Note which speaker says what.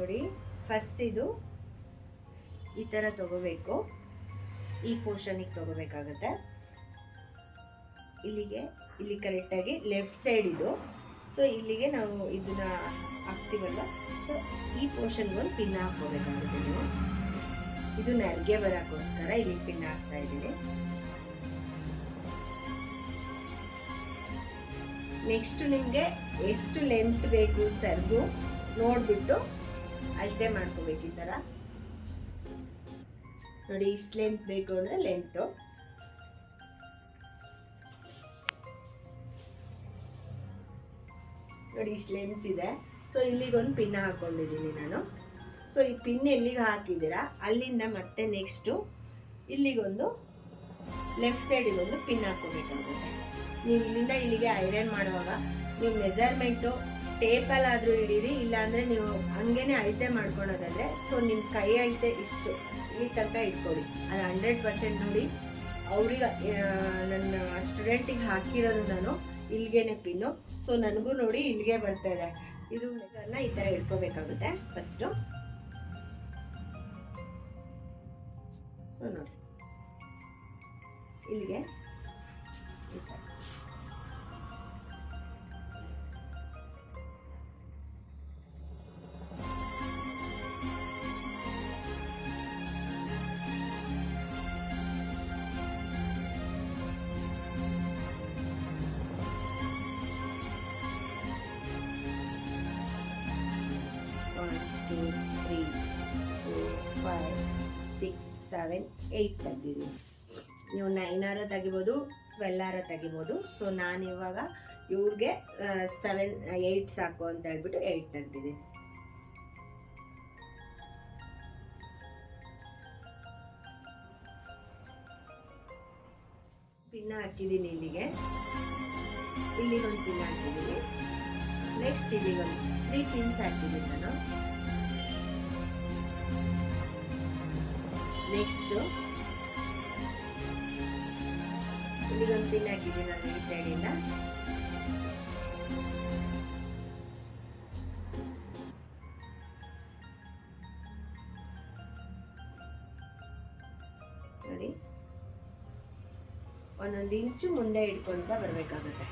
Speaker 1: ನೋಡಿ ಫಸ್ಟ್ ಇದು ಈ ಥರ ತಗೋಬೇಕು, ಈ ಪೋರ್ಷನಿಗೆ ತಗೋಬೇಕಾಗುತ್ತೆ. ಇಲ್ಲಿ ಕರೆಕ್ಟಾಗಿ ಲೆಫ್ಟ್ ಸೈಡ್ ಇದು. ಸೊ ಇಲ್ಲಿಗೆ ನಾವು ಇದನ್ನ ಹಾಕ್ತೀವಲ್ಲ, ಸೊ ಈ ಪೋರ್ಷನ್ಗೆ ಒಂದು ಪಿನ್ ಹಾಕೋಬೇಕಾಗುತ್ತೆ ನೀವು. ಇದು ನೆರಿಗೆ ಬರೋಕ್ಕೋಸ್ಕರ ಇಲ್ಲಿ ಪಿನ್ ಹಾಕ್ತಾ ಇದ್ದೀನಿ. ನೆಕ್ಸ್ಟ್ ನಿಮಗೆ ಎಷ್ಟು ಲೆಂತ್ ಬೇಕು ಸರ್ಗು ನೋಡ್ಬಿಟ್ಟು ಅಳತೆ ಮಾಡ್ಕೋಬೇಕು. ಈ ಥರ ನೋಡಿ, ಇಷ್ಟು ಲೆಂತ್ ಬೇಕು ಅಂದರೆ ಲೆಂತು. ನೋಡಿ ಇಷ್ಟು ಲೆಂತ್ ಇದೆ. ಸೊ ಇಲ್ಲಿಗೊಂದು ಪಿನ್ ಹಾಕೊಂಡಿದ್ದೀನಿ ನಾನು. ಸೊ ಈ ಪಿನ್ ಎಲ್ಲಿಗೆ ಹಾಕಿದ್ದೀರಾ ಅಲ್ಲಿಂದ ಮತ್ತೆ ನೆಕ್ಸ್ಟು ಇಲ್ಲಿಗೊಂದು ಲೆಫ್ಟ್ ಸೈಡಿಗೊಂದು ಪಿನ್ ಹಾಕೋಬೇಕಾಗುತ್ತೆ. ನೀವು ಇಲ್ಲಿಂದ ಇಲ್ಲಿಗೆ ಐರನ್ ಮಾಡುವಾಗ ನೀವು ಮೆಜರ್ಮೆಂಟು ಟೇಪಲ್ಲಾದರೂ ಹಿಡೀರಿ, ಇಲ್ಲಾಂದರೆ ನೀವು ಹಂಗೇನೆ ಅಳತೆ ಮಾಡ್ಕೊಳೋದಾದರೆ ಸೊ ನಿಮ್ಮ ಕೈ ಅಳತೆ ಇಷ್ಟು ಇಲ್ಲಿ ತನಕ ಇಟ್ಕೊಳ್ಳಿ. ಅದು 100% ನೋಡಿ. ಅವ್ರಿಗೆ ನನ್ನ ಸ್ಟೂಡೆಂಟಿಗೆ ಹಾಕಿರೋದು ನಾನು ಇಲ್ಲಿಗೇನೆ ಪಿನ್ನು. ಸೊ ನನಗೂ ನೋಡಿ ಇಲ್ಲಿಗೆ ಬರ್ತಾ ಇದೆ. ಇದು ಈ ಥರ ಇಟ್ಕೋಬೇಕಾಗುತ್ತೆ ಫಸ್ಟು. ಸೊ ನೋಡಿ ಇಲ್ಲಿಗೆ ಈ ಥರ. ತೆಗೆದಿದ್ದೀನಿ. ನೀವು 9 ತೆಗಿಬೋದು, 12 ತೆಗಿಬೋದು. ಸೊ ನಾನು ಇವಾಗ ಇವ್ರಿಗೆ 8 ಸಾಕು ಅಂತ ಹೇಳ್ಬಿಟ್ಟು 8 ತೆಗ್ದಿದ್ದೀನಿ. ಪಿನ್ ಹಾಕಿದ್ದೀನಿ ಇಲ್ಲಿಗೆ, ಇಲ್ಲಿಗೊಂದು ಪಿನ್ ಹಾಕಿದ್ದೀನಿ. ನೆಕ್ಸ್ಟ್ ಇಲ್ಲಿಗೊಂದು 3 ಪಿನ್ಸ್ ಹಾಕಿದ್ದೀನಿ ನಾನು. ನೆಕ್ಸ್ಟು ಇಲ್ಲಿಗೊಂದು ಪಿನ್ ಹಾಕಿದ್ದೀನಿ ನಾನು ಈ ಸೈಡಿಂದ. ನೋಡಿ, ಒಂದೊಂದು ಇಂಚು ಮುಂದೆ ಇಟ್ಕೊಳ್ತಾ ಬರಬೇಕಾಗುತ್ತೆ.